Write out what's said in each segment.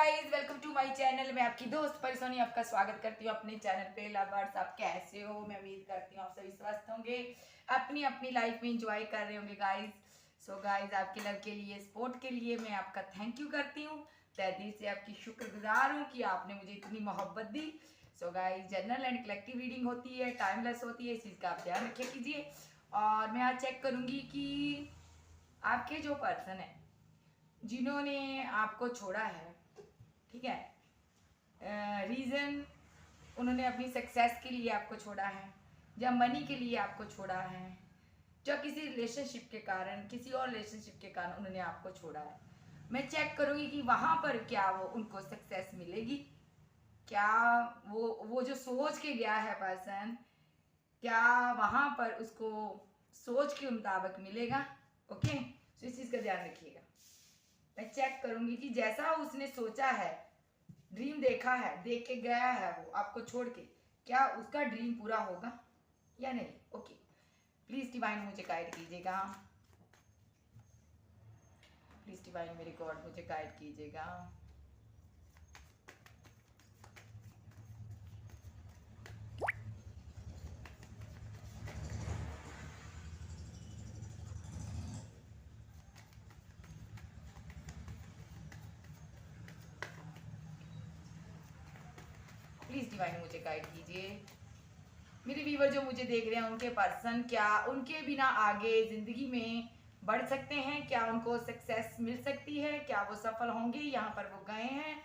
Guys, welcome to my channel. मैं आपकी दोस्त परिसोनी आपका स्वागत करती हूँ अपने चैनल पे। लवर्स, आप कैसे हो? मैं उम्मीद करती हूँ आप सभी स्वस्थ होंगे, अपनी अपनी लाइफ में एंजॉय कर रहे होंगे गाइस। सो गाइस, आपके लव के लिए, सपोर्ट के लिए मैं आपका थैंक यू करती हूँ। तहे दिल से आपकी शुक्रगुजार हूँ कि आपने मुझे इतनी मोहब्बत दी। So guys, general and collective reading होती है, टाइमलेस होती है, इस चीज़ का आप ध्यान रखे कीजिए। और मैं आज चेक करूँगी कि आपके जो पर्सन है जिन्होंने आपको छोड़ा है, ठीक है, रीज़न उन्होंने अपनी सक्सेस के लिए आपको छोड़ा है, या मनी के लिए आपको छोड़ा है, या किसी रिलेशनशिप के कारण, किसी और रिलेशनशिप के कारण उन्होंने आपको छोड़ा है। मैं चेक करूँगी कि वहाँ पर क्या वो उनको सक्सेस मिलेगी, क्या वो जो सोच के गया है पर्सन, क्या वहाँ पर उसको सोच के मुताबिक मिलेगा। ओके, तो इस चीज़ का ध्यान रखिएगा। मैं चेक करूँगी कि जैसा उसने सोचा है, ड्रीम देखा है, देख के गया है वो आपको छोड़ के, क्या उसका ड्रीम पूरा होगा या नहीं। ओके, प्लीज डिवाइन मुझे गाइड कीजिएगा। प्लीज डिवाइन मेरे गॉड मुझे गाइड कीजिएगा। प्लीज डिवाइन मुझे गाइड कीजिए। मेरे व्यूवर जो मुझे देख रहे हैं, उनके पर्सन क्या उनके बिना आगे जिंदगी में बढ़ सकते हैं? क्या उनको सक्सेस मिल सकती है? क्या वो सफल होंगे यहाँ पर वो गए हैं?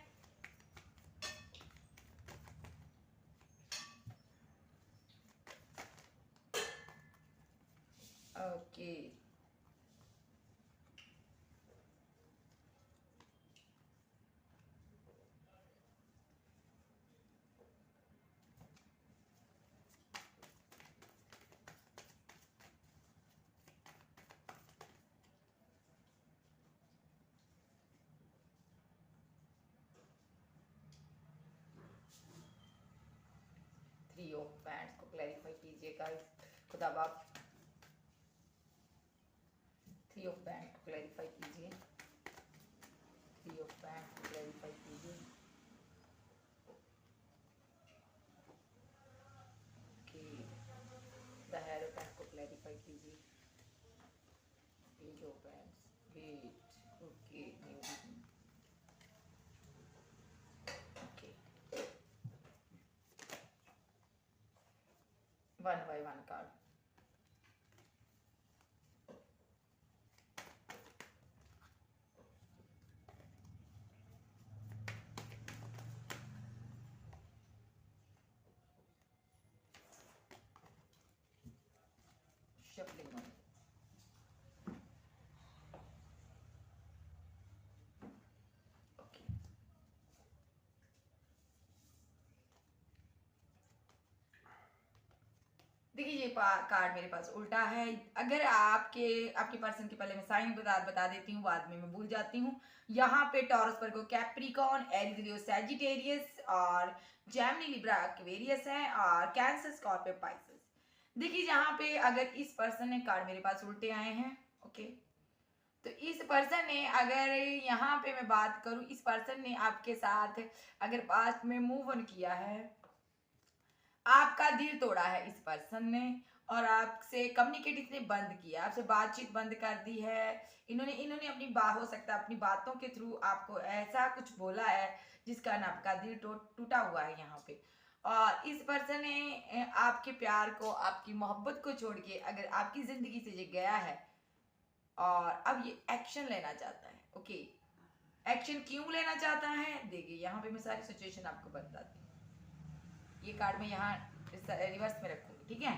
ओके, 3 ऑफ पैंट्स को क्लैरिफाई कीजिएगा खुदा बाप। 3 ऑफ पैंट्स को क्लैरिफाई कीजिए। 3 ऑफ पैंट्स को क्लैरिफाई कीजिए। ओके, द हेरोपैंट को क्लैरिफाई कीजिए। Page of pants, wait, okay, new beginning. Okay, 1 by 1 card. shuffling on। Okay, देखिए ये कार्ड मेरे पास उल्टा है। अगर आपके पर्सन के पहले मैं साइन बता देती हूँ, बाद में मैं भूल जाती हूँ। यहाँ पे टॉरस, वर्गो, कैप्रिकॉर्न, एरीज, लियो, सैजिटेरियस और जेमिनी, लिब्रा, एक्वेरियस है, और कैंसर, स्कॉर्पियो, पाइसेस। देखिए यहाँ पे अगर इस पर्सन ने कार्ड मेरे पास उल्टे आए हैं, ओके, तो इस पर्सन ने, अगर यहाँ पे मैं बात करूँ, इस पर्सन ने आपके साथ अगर पास्ट में मूव ऑन किया है, आपका दिल तोड़ा है इस पर्सन ने, और आपसे कम्युनिकेट इसने बंद किया, आपसे बातचीत बंद कर दी है। इन्होंने अपनी बात, हो सकता है अपनी बातों के थ्रू आपको ऐसा कुछ बोला है जिसका ना आपका दिल टूटा हुआ है यहाँ पे। और इस पर्सन ने आपके प्यार को, आपकी मोहब्बत को छोड़ के अगर आपकी जिंदगी से ये गया है, और अब ये एक्शन लेना चाहता है। ओके, एक्शन क्यों लेना चाहता है, देखिए यहाँ पे मैं सारी सिचुएशन आपको बताती हूँ। ये कार्ड में यहाँ रिवर्स में रखूंगी, ठीक है।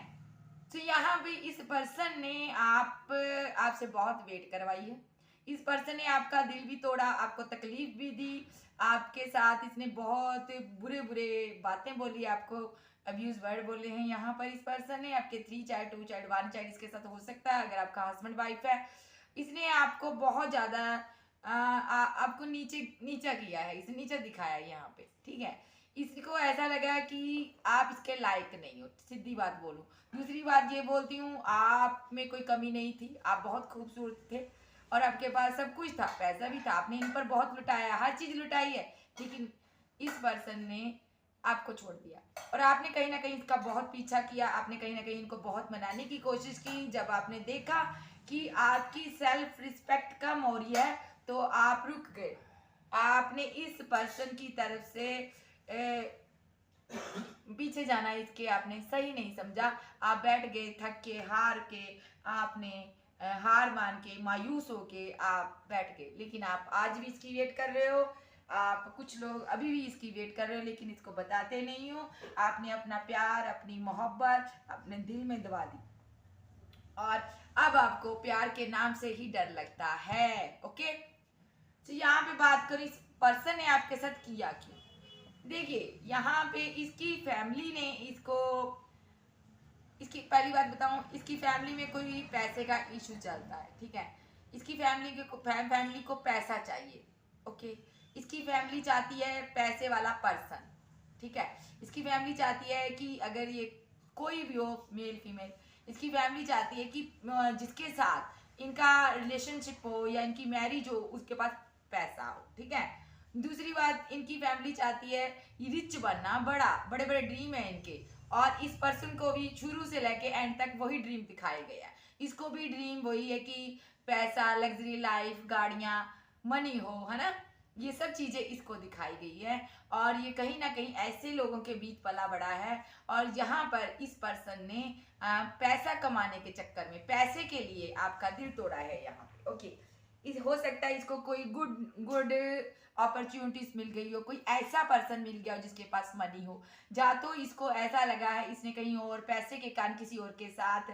तो यहाँ पे इस पर्सन ने आपसे बहुत वेट करवाई है। इस पर्सन ने आपका दिल भी तोड़ा, आपको तकलीफ भी दी, आपके साथ इसने बहुत बुरे बुरे बातें बोली, आपको अब्यूज वर्ड बोले हैं। यहाँ पर इस पर्सन ने आपके 3 चाइल्ड, 2 चाइल्ड, 1 चाइल्ड इसके साथ हो सकता है, अगर आपका हस्बैंड वाइफ है। इसने आपको बहुत ज़्यादा आपको नीचा किया है, इसे नीचा दिखाया है यहाँ पे, ठीक है। इसको ऐसा लगा कि आप इसके लायक नहीं हो, सीधी बात बोलूं। दूसरी बात ये बोलती हूँ, आप में कोई कमी नहीं थी, आप बहुत खूबसूरत थे, और आपके पास सब कुछ था, पैसा भी था, आपने इन पर बहुत लुटाया, हर चीज लुटाई है, लेकिन इस पर्सन ने आपको छोड़ दिया। और आपने कहीं ना कहीं इसका बहुत पीछा किया, आपने कहीं ना कहीं इनको बहुत मनाने की कोशिश की। जब आपने देखा कि आपकी सेल्फ रिस्पेक्ट कम हो रही है तो आप रुक गए। आपने इस पर्सन की तरफ से पीछे जाना इसके आपने सही नहीं समझा। आप बैठ गए थक के, हार के, आपने हार मान के, मायूस होके आप बैठ गए। लेकिन आप आज भी इसकी वेट कर रहे हो, आप कुछ लोग अभी भी इसकी वेट कर रहे हो, लेकिन इसको बताते नहीं हो। आपने अपना प्यार, अपनी मोहब्बत अपने दिल में दबा दी और अब आपको प्यार के नाम से ही डर लगता है। ओके, तो यहाँ पे बात करो इस पर्सन ने आपके साथ किया क्यों। देखिए यहाँ पे इसकी फैमिली ने इसको, इसकी पहली बात बताऊं, इसकी फैमिली में कोई पैसे का इशू चलता है, ठीक है। इसकी फैमिली को पैसा चाहिए। ओके, इसकी फैमिली चाहती है पैसे वाला पर्सन, ठीक है। इसकी फैमिली चाहती है कि अगर ये कोई भी हो, मेल फीमेल, इसकी फैमिली चाहती है कि जिसके साथ इनका रिलेशनशिप हो या इनकी मैरिज हो उसके पास पैसा हो, ठीक है। दूसरी बात, इनकी फैमिली चाहती है रिच बनना, बड़े बड़े ड्रीम है इनके, और इस पर्सन को भी शुरू से लेके एंड तक वही ड्रीम दिखाया गया है। इसको भी ड्रीम वही है कि पैसा, लग्जरी लाइफ, गाड़ियां, मनी हो, है ना, ये सब चीजें इसको दिखाई गई है। और ये कहीं ना कहीं ऐसे लोगों के बीच पला बड़ा है और यहाँ पर इस पर्सन ने पैसा कमाने के चक्कर में, पैसे के लिए आपका दिल तोड़ा है यहाँ पे। ओके, हो सकता है इसको कोई गुड अपॉर्चुनिटीज मिल गई हो, कोई ऐसा पर्सन मिल गया हो जिसके पास मनी हो, या तो इसको ऐसा लगा है इसने कहीं और पैसे के कारण किसी और के साथ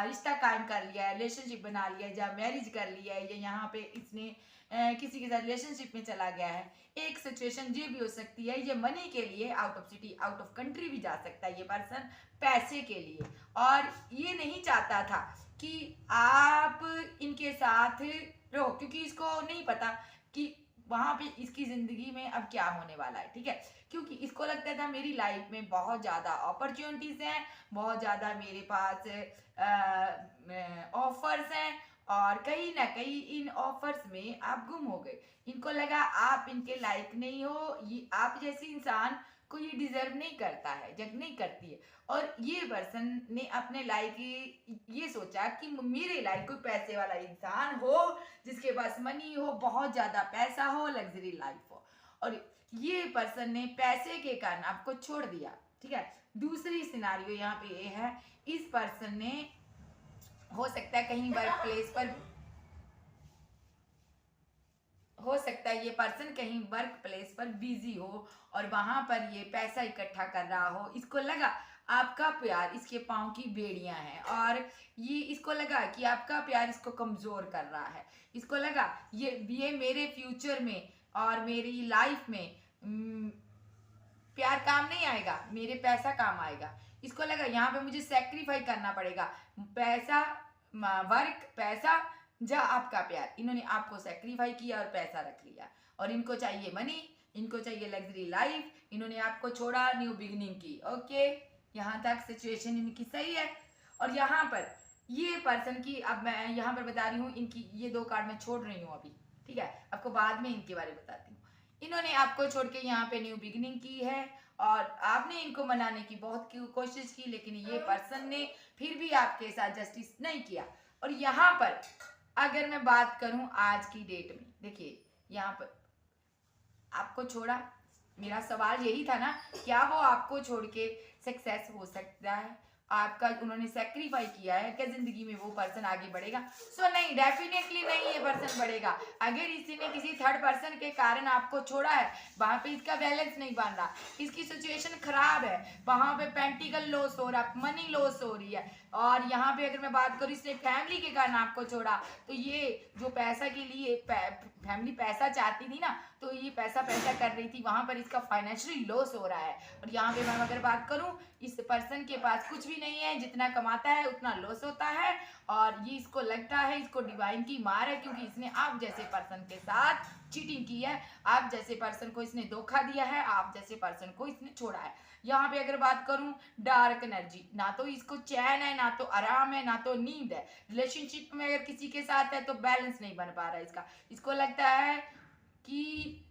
रिश्ता कायम कर लिया है, रिलेशनशिप बना लिया है, या मैरिज कर लिया है, या यहाँ पे इसने किसी के साथ रिलेशनशिप में चला गया है। एक सिचुएशन ये भी हो सकती है, ये मनी के लिए out of city, out of country भी जा सकता है ये पर्सन पैसे के लिए, और ये नहीं चाहता था कि आप इनके साथ रहो, क्योंकि इसको नहीं पता कि वहां पे इसकी जिंदगी में अब क्या होने वाला है, ठीक है। क्योंकि इसको लगता था मेरी लाइफ में बहुत ज्यादा अपॉर्चुनिटीज हैं, बहुत ज्यादा मेरे पास ऑफर्स हैं, और कहीं ना कहीं इन ऑफर्स में आप गुम हो गए। इनको लगा आप इनके लायक नहीं हो, ये आप जैसे इंसान को ये डिजर्व नहीं करता है, जग नहीं करती है। और ये पर्सन ने अपने लाइक ये सोचा कि मेरे लाइक कोई पैसे वाला इंसान हो, जिसके पास मनी हो, बहुत ज्यादा पैसा हो, लग्जरी लाइफ हो, और ये पर्सन ने पैसे के कारण आपको छोड़ दिया, ठीक है। दूसरी सिनारियो यहाँ पे ये है, इस पर्सन ने, हो सकता है कहीं वर्क प्लेस पर, हो सकता है ये पर्सन कहीं वर्क प्लेस पर बिजी हो और वहां पर ये पैसा इकट्ठा कर रहा हो। इसको लगा आपका प्यार इसके पाँव की बेड़ियां हैं, और ये इसको लगा कि आपका प्यार इसको कमजोर कर रहा है। इसको लगा ये मेरे फ्यूचर में और मेरी लाइफ में प्यार काम नहीं आएगा, मेरे पैसा काम आएगा। इसको लगा यहाँ पे मुझे सेक्रीफाई करना पड़ेगा, पैसा, वर्क, पैसा, जा आपका प्यार। इन्होंने आपको सेक्रीफाई किया और पैसा रख लिया, और इनको चाहिए मनी, इनको चाहिए लग्जरी लाइफ, इन्होंने आपको छोड़ा, न्यू बिगिनिंग की। ओके, यहाँ तक सिचुएशन इनकी सही है। और यहाँ पर ये पर्सन की, अब मैं यहाँ पर बता रही हूँ इनकी, ये दो कार्ड मैं छोड़ रही हूँ अभी, ठीक है, आपको बाद में इनके बारे में बताती हूँ। इन्होंने आपको छोड़ के यहाँ पे न्यू बिगिनिंग की है, और आपने इनको मनाने की बहुत कोशिश की, लेकिन ये पर्सन ने फिर भी आपके साथ जस्टिस नहीं किया। और यहाँ पर अगर मैं बात करूं आज की डेट में, देखिए यहाँ पर आपको छोड़ा, मेरा सवाल यही था ना, क्या वो आपको छोड़ के सक्सेस हो सकता है? आपका उन्होंने सेक्रीफाई किया है, क्या जिंदगी में वो पर्सन आगे बढ़ेगा? सो नहीं, डेफिनेटली नहीं ये पर्सन बढ़ेगा। अगर इसी ने किसी थर्ड पर्सन के कारण आपको छोड़ा है, वहां पे इसका बैलेंस नहीं बन रहा, इसकी सिचुएशन खराब है, वहां पे पेंटिकल लॉस हो रहा, मनी लॉस हो रही है। और यहाँ पे अगर मैं बात करूँ, इसने फैमिली के कारण आपको छोड़ा, तो ये जो पैसा के लिए फैमिली पैसा चाहती थी ना, तो ये पैसा पैसा कर रही थी, वहां पर इसका फाइनेंशियली लॉस हो रहा है। और यहाँ पे मैं अगर बात करूं, इस पर्सन के पास कुछ भी नहीं है, जितना कमाता है उतना लॉस होता है। और ये इसको लगता है इसको डिवाइन की मार है, क्योंकि इसने आप जैसे पर्सन के साथ चीटिंग की है, आप जैसे पर्सन को इसने धोखा दिया है, आप जैसे पर्सन को इसने छोड़ा है। यहाँ पे अगर बात करूं, डार्क एनर्जी, ना तो इसको चैन है, ना तो आराम है, ना तो नींद है। रिलेशनशिप में अगर किसी के साथ है तो बैलेंस नहीं बन पा रहा है इसका। इसको लगता है कि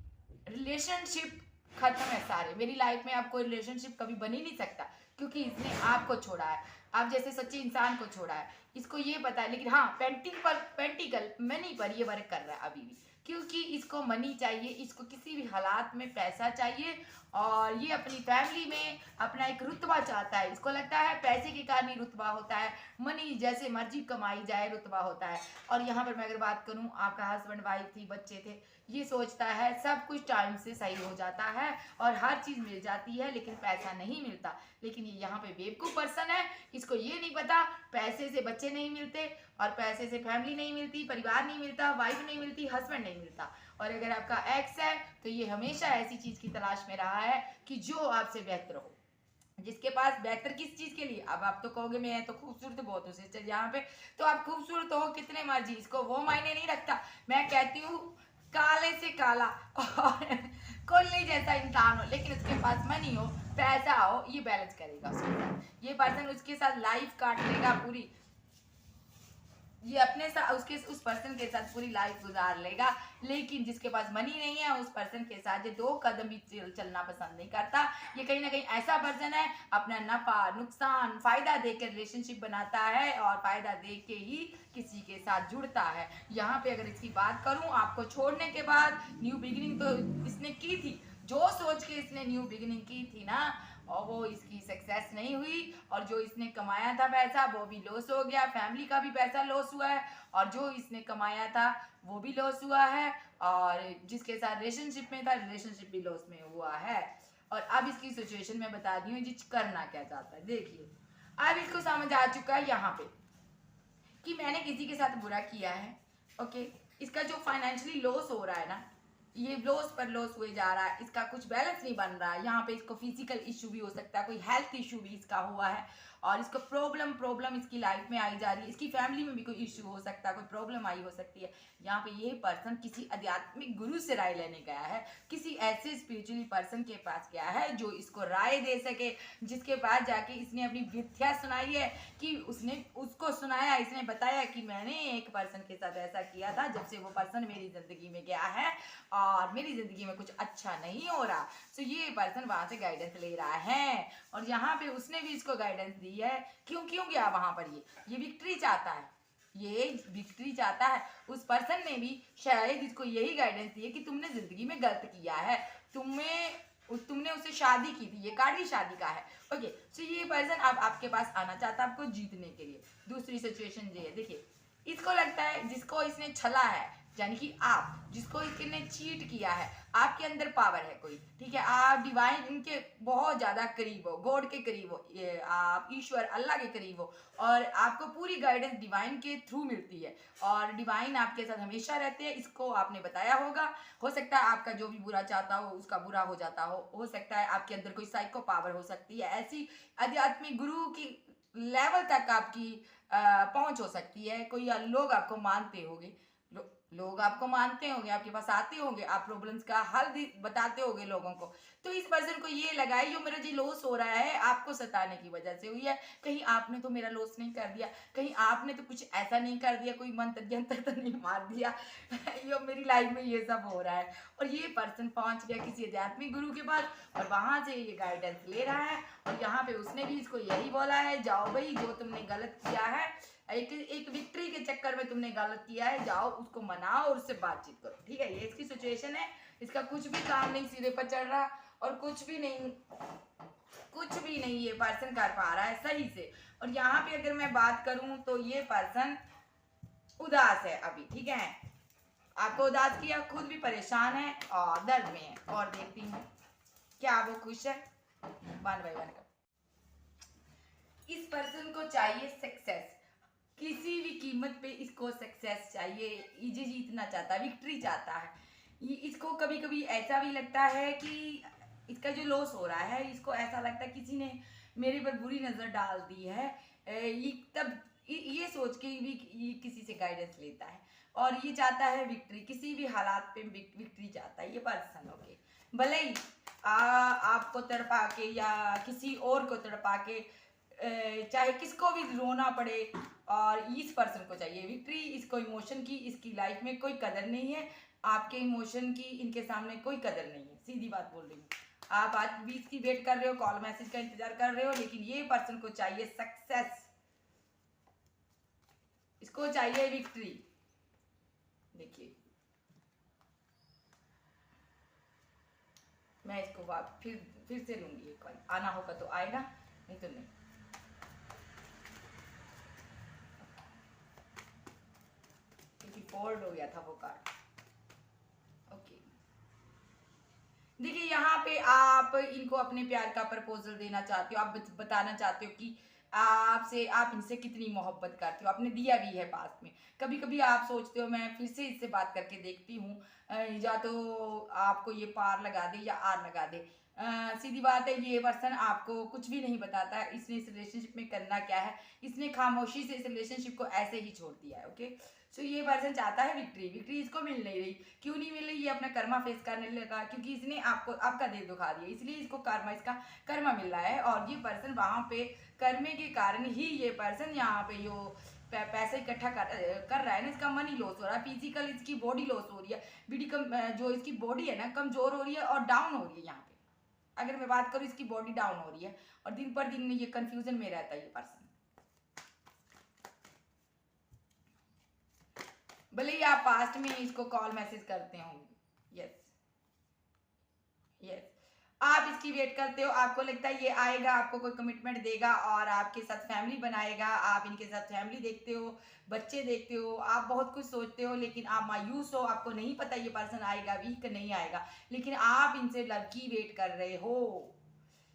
रिलेशनशिप खत्म है सारे, मेरी लाइफ में अब कोई रिलेशनशिप कभी बन ही नहीं सकता, क्योंकि इसने आपको छोड़ा है, आप जैसे सच्चे इंसान को छोड़ा है। इसको ये पता है, लेकिन हाँ पेंटिकल मनी पर ये वर्क कर रहा है अभी भी, क्योंकि इसको मनी चाहिए, इसको किसी भी हालात में पैसा चाहिए। और ये अपनी फैमिली में अपना एक रुतबा चाहता है। इसको लगता है पैसे के कारण ही रुतबा होता है, मनी जैसे मर्जी कमाई जाए रुतबा होता है। और यहाँ पर मैं अगर बात करूँ, आपका हस्बैंड वाइफ थी, बच्चे थे, ये सोचता है सब कुछ टाइम से सही हो जाता है और हर चीज़ मिल जाती है, लेकिन पैसा नहीं मिलता। लेकिन ये यहाँ पे बेवकूफ़ पर्सन है, इसको ये नहीं पता पैसे से बच्चे नहीं मिलते, और पैसे से फैमिली नहीं मिलती, परिवार नहीं मिलता, वाइफ नहीं मिलती, हस्बैंड नहीं मिलता। और अगर आपका एक्स है तो ये हमेशा ऐसी चीज़ की तलाश में रहा है कि जो आपसे बेहतर हो, जिसके पास बेहतर किस चीज के लिए। अब आप तो कहोगे मैं तो खूबसूरत बहुत हूँ सिस्टर यहाँ पे, तो आप खूबसूरत हो कितने मर्जी, इसको वो मायने नहीं रखता। मैं कहती हूँ काले से काला और कोल्ले जैसा इंसान हो, लेकिन उसके पास मनी हो, पैसा हो, ये बैलेंस करेगा उसके साथ। ये पर्सन उसके साथ लाइफ काट लेगा पूरी, ये अपने साथ उसके उस पर्सन के साथ पूरी लाइफ गुजार लेगा। लेकिन जिसके पास मनी नहीं है, उस पर्सन के साथ ये 2 कदम भी चलना पसंद नहीं करता। ये कहीं ना कहीं ऐसा पर्सन है, अपना नफा नुकसान फायदा देकर रिलेशनशिप बनाता है, और फायदा दे के ही किसी के साथ जुड़ता है। यहाँ पे अगर इसकी बात करूँ, आपको छोड़ने के बाद न्यू बिगिनिंग तो इसने की थी, जो सोच के इसने न्यू बिगिनिंग की थी ना, और वो इसकी सक्सेस नहीं हुई। और जो इसने कमाया था पैसा वो भी लॉस हो गया, फैमिली का भी पैसा लॉस हुआ है, और जो इसने कमाया था वो भी लॉस हुआ है, और जिसके साथ रिलेशनशिप में था रिलेशनशिप भी लॉस में हुआ है। और अब इसकी सिचुएशन में बता दी हूँ जी करना क्या चाहता है। देखिए अब इसको समझ आ चुका है यहाँ पे कि मैंने किसी के साथ बुरा किया है। ओके, इसका जो फाइनेंशियली लॉस हो रहा है ना, ये लॉस पर लॉस हुए जा रहा है, इसका कुछ बैलेंस नहीं बन रहा है। यहाँ पे इसको फिजिकल इशू भी हो सकता है, कोई हेल्थ इशू भी इसका हुआ है, और इसको प्रॉब्लम इसकी लाइफ में आई जा रही है। इसकी फैमिली में भी कोई इशू हो सकता है, कोई प्रॉब्लम आई हो सकती है। यहाँ पे ये पर्सन किसी आध्यात्मिक गुरु से राय लेने गया है, किसी ऐसे स्पिरिचुअली पर्सन के पास गया है जो इसको राय दे सके, जिसके पास जाके इसने अपनी विद्या सुनाई है, कि उसने उसको सुनाया, इसने बताया कि मैंने एक पर्सन के साथ ऐसा किया था, जब से वो पर्सन मेरी जिंदगी में गया है और मेरी जिंदगी में कुछ अच्छा नहीं हो रहा। तो ये पर्सन वहां से गाइडेंस ले रहा है, और यहाँ पे उसने भी इसको गाइडेंस दी है। क्यों क्यों गया वहां पर, ये विक्ट्री चाहता है, ये विक्ट्री चाहता है। उस पर्सन ने भी शायद इसको यही गाइडेंस दी है कि तुमने जिंदगी में गलत किया है, तुमने उससे शादी की थी, ये कार्ड भी शादी का है। ओके, तो ये पर्सन अब आपके पास आना चाहता है आपको जीतने के लिए। दूसरी सिचुएशन ये है, देखिए इसको लगता है जिसको इसने छला है, यानी कि आप जिसको इसने चीट किया है, आपके अंदर पावर है कोई, ठीक है, आप डिवाइन इनके बहुत ज्यादा करीब हो, गॉड के करीब हो, ये आप ईश्वर अल्लाह के करीब हो, और आपको पूरी गाइडेंस डिवाइन के थ्रू मिलती है, और डिवाइन आपके साथ हमेशा रहते हैं। इसको आपने बताया होगा, हो सकता है आपका जो भी बुरा चाहता हो उसका बुरा हो जाता हो सकता है आपके अंदर कोई साइको पावर हो सकती है, ऐसी आध्यात्मिक गुरु की लेवल तक आपकी पहुंच हो सकती है। कोई लोग आपको मानते होंगे, लोग आपको मानते होंगे, आपके पास आते होंगे, आप प्रॉब्लम्स का हल बताते होंगे लोगों को। तो इस पर्सन को ये लगा है जो मेरा जी लॉस हो रहा है आपको सताने की वजह से हुई है, कहीं आपने तो मेरा लॉस नहीं कर दिया, कहीं आपने तो कुछ ऐसा नहीं कर दिया, कोई मंत्र यंत्र तो नहीं मार दिया यो मेरी लाइफ में ये सब हो रहा है। और ये पर्सन पहुंच गया किसी आध्यात्मिक गुरु के पास, और वहां से ये गाइडेंस ले रहा है। और यहाँ पे उसने भी इसको यही बोला है, जाओ भाई जो तुमने गलत किया है, एक विक्ट्री के चक्कर में तुमने गलत किया है, जाओ उसको मनाओ और उससे बातचीत करो, ठीक है। ये इसकी सिचुएशन है, इसका कुछ भी काम नहीं सिरे पर चढ़ रहा, और कुछ भी नहीं ये पर्सन कर पा रहा है सही से। और यहाँ पे अगर मैं बात करूं तो ये पर्सन उदास है अभी, ठीक है, आपको उदास किया, खुद भी परेशान है और दर्द में है। और देखती हूँ क्या वो खुश है, 1 बाय 1 इस पर्सन को चाहिए सक्सेस, किसी भी कीमत पे इसको सक्सेस चाहिए, ये जीतना चाहता है, विक्ट्री चाहता है। ये इसको कभी कभी ऐसा भी लगता है कि इसका जो लॉस हो रहा है, इसको ऐसा लगता है किसी ने मेरे पर बुरी नज़र डाल दी है। ये तब ये सोच के भी ये किसी से गाइडेंस लेता है और ये चाहता है विक्ट्री, किसी भी हालात पे विक्ट्री चाहता है ये पर्सन। ओके, भले ही आपको तड़पा के या किसी और को तड़पा के, चाहे किसको भी रोना पड़े, और इस पर्सन को चाहिए विक्ट्री। इसको इमोशन की इसकी लाइफ में कोई कदर नहीं है, आपके इमोशन की इनके सामने कोई कदर नहीं है, सीधी बात बोल रही हूँ। आप आज भी इसकी वेट कर रहे हो, कॉल मैसेज का इंतजार कर रहे हो, लेकिन ये पर्सन को चाहिए सक्सेस, इसको चाहिए विक्ट्री। देखिए मैं इसको फिर से लूंगी एक कॉल, आना होगा तो आएगा, नहीं तो नहीं। क्योंकि फोल्ड हो गया था वो कार्ड। ओके, देखिए यहाँ पे आप इनको अपने प्यार का प्रपोजल देना चाहते हो, आप बताना चाहते हो कि आप इनसे कितनी मोहब्बत करते हो, आपने दिया भी है पास्ट में। कभी कभी आप सोचते हो मैं फिर से इससे बात करके देखती हूँ, या तो आपको ये पार लगा दे या आर लगा दे। सीधी बात है, ये पर्सन आपको कुछ भी नहीं बताता है इसने इस रिलेशनशिप में करना क्या है, इसने खामोशी से इस रिलेशनशिप को ऐसे ही छोड़ दिया है। ओके, सो ये पर्सन चाहता है विक्ट्री, विक्ट्री इसको मिल नहीं रही। क्यों नहीं मिल रही? ये अपना कर्मा फेस करने लगा, क्योंकि इसने आपका दिल दुखा दिया, इसलिए इसको इसका कर्मा मिल रहा है। और ये पर्सन वहां पे कर्मे के कारण ही ये पर्सन यहाँ पे जो पैसे इकट्ठा कर रहा है ना, इसका मनी लॉस हो रहा है, फिजिकल इसकी बॉडी लॉस हो रही है, जो इसकी बॉडी है ना कमजोर हो रही है और डाउन हो रही है। यहाँ पे अगर मैं बात करूँ, इसकी बॉडी डाउन हो रही है और दिन पर दिन ये कंफ्यूजन में रहता है ये पर्सन। भले ही आप पास्ट में इसको कॉल मैसेज करते हो, यस यस, आप इसकी वेट करते हो, आपको लगता है ये आएगा, आपको कोई कमिटमेंट देगा और आपके साथ फैमिली बनाएगा, आप इनके साथ फैमिली देखते हो, बच्चे देखते हो, आप बहुत कुछ सोचते हो, लेकिन आप मायूस हो, आपको नहीं पता ये पर्सन आएगा भी कि नहीं आएगा, लेकिन आप इनसे लव की वेट कर रहे हो।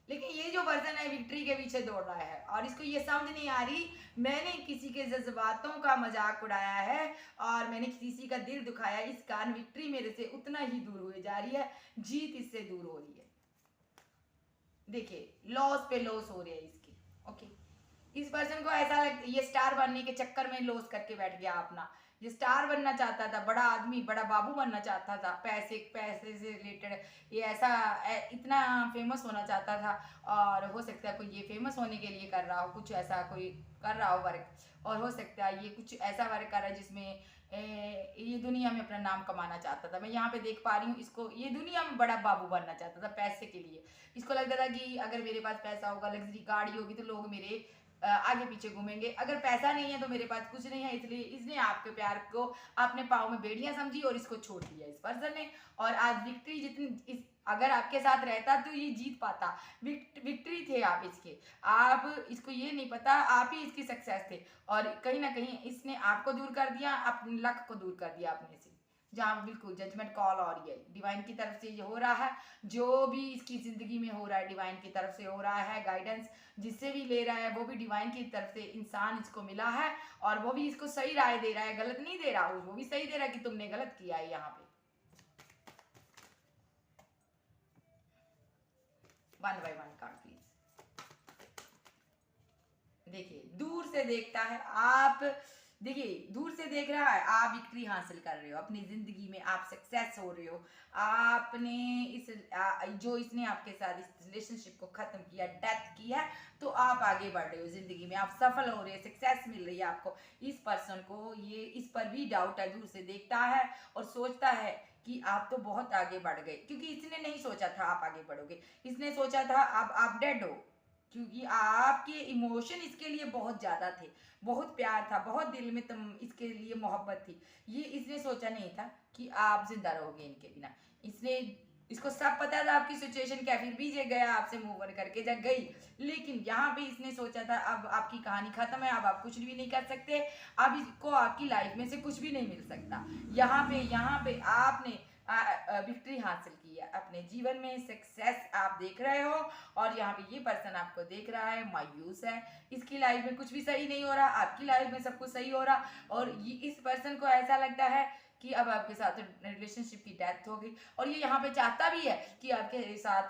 लेकिन ये जो पर्सन है विक्ट्री के पीछे दौड़ रहा है और इसको ये समझ नहीं आ रही मैंने किसी के जज्बातों का मजाक उड़ाया है और मैंने किसी का दिल दुखाया, इस कारण विक्ट्री मेरे से उतना ही दूर हुए जा रही है, जीत इससे दूर हो रही है। देखिए लॉस पे लॉस हो रही है इसकी। ओके, इस पर्सन को ऐसा लगता ये स्टार बनने के चक्कर में लॉस करके बैठ गया अपना। ये स्टार बनना चाहता था, बड़ा आदमी बड़ा बाबू बनना चाहता था, पैसे से रिलेटेड ये ऐसा इतना फेमस होना चाहता था। और हो सकता है कोई ये फेमस होने के लिए कर रहा हो, कुछ ऐसा कोई कर रहा हो वर्क, और हो सकता है ये कुछ ऐसा वर्क कर रहा है जिसमें ये दुनिया में अपना नाम कमाना चाहता था। मैं यहाँ पे देख पा रही हूँ इसको, ये दुनिया में बड़ा बाबू बनना चाहता था पैसे के लिए। इसको लगता था कि अगर मेरे पास पैसा होगा, लग्जरी गाड़ी होगी, तो लोग मेरे आगे पीछे घूमेंगे, अगर पैसा नहीं है तो मेरे पास कुछ नहीं है। इसलिए इसने आपके प्यार को अपने पाँव में बेड़ियां समझी और इसको छोड़ दिया इस पर्सन ने। और आज विक्ट्री जितनी अगर आपके साथ रहता तो ये जीत पाता, विक्ट्री थे आप इसके, आप इसको ये नहीं पता आप ही इसकी सक्सेस थे। और कहीं ना कहीं इसने आपको दूर कर दिया, अपने लक को दूर कर दिया अपने से, जहाँ बिल्कुल जजमेंट कॉल और ये डिवाइन की तरफ से ये हो रहा है। जो भी इसकी जिंदगी में हो रहा है डिवाइन की तरफ से हो रहा है, गाइडेंस जिससे भी ले रहा है वो भी डिवाइन की तरफ से इंसान इसको मिला है और वो भी इसको सही राय दे रहा है, गलत नहीं दे रहा, वो भी सही दे रहा है कि तुमने गलत किया है। यहाँ पे 1 बाय 1 कार्ड प्लीज। देखिए दूर से देखता है, आप देखिए दूर से देख रहा है, आप विक्ट्री हासिल कर रहे हो अपनी जिंदगी में, आप सक्सेस हो रहे हो, आपने जो इसने आपके साथ इस रिलेशनशिप को खत्म किया, डेथ किया, तो आप आगे बढ़ रहे हो जिंदगी में, आप सफल हो रहे हो, सक्सेस मिल रही है आपको। इस पर्सन को ये इस पर भी डाउट है, दूर से देखता है और सोचता है कि आप तो बहुत आगे बढ़ गए, क्योंकि इसने नहीं सोचा था आप आगे बढ़ोगे, इसने सोचा था अब आप डेड हो, क्योंकि आपके इमोशन इसके लिए बहुत ज़्यादा थे, बहुत प्यार था, बहुत दिल में तुम इसके लिए मोहब्बत थी। ये इसने सोचा नहीं था कि आप जिंदा रहोगे इनके बिना। इसने इसको सब पता था आपकी सिचुएशन क्या, फिर भी ये गया आपसे मूव ऑन करके जब गई। लेकिन यहाँ पे इसने सोचा था अब आपकी कहानी खत्म है, अब आप कुछ भी नहीं कर सकते, अब इसको आपकी लाइफ में से कुछ भी नहीं मिल सकता। यहाँ पे आपने विक्ट्री हासिल की है अपने जीवन में, सक्सेस आप देख रहे हो। और यहाँ पे ये पर्सन आपको देख रहा है, मायूस है, इसकी लाइफ में कुछ भी सही नहीं हो रहा, आपकी लाइफ में सब कुछ सही हो रहा। और ये इस पर्सन को ऐसा लगता है कि अब आपके साथ रिलेशनशिप की डेथ हो गई, और ये यहाँ पे चाहता भी है कि आपके साथ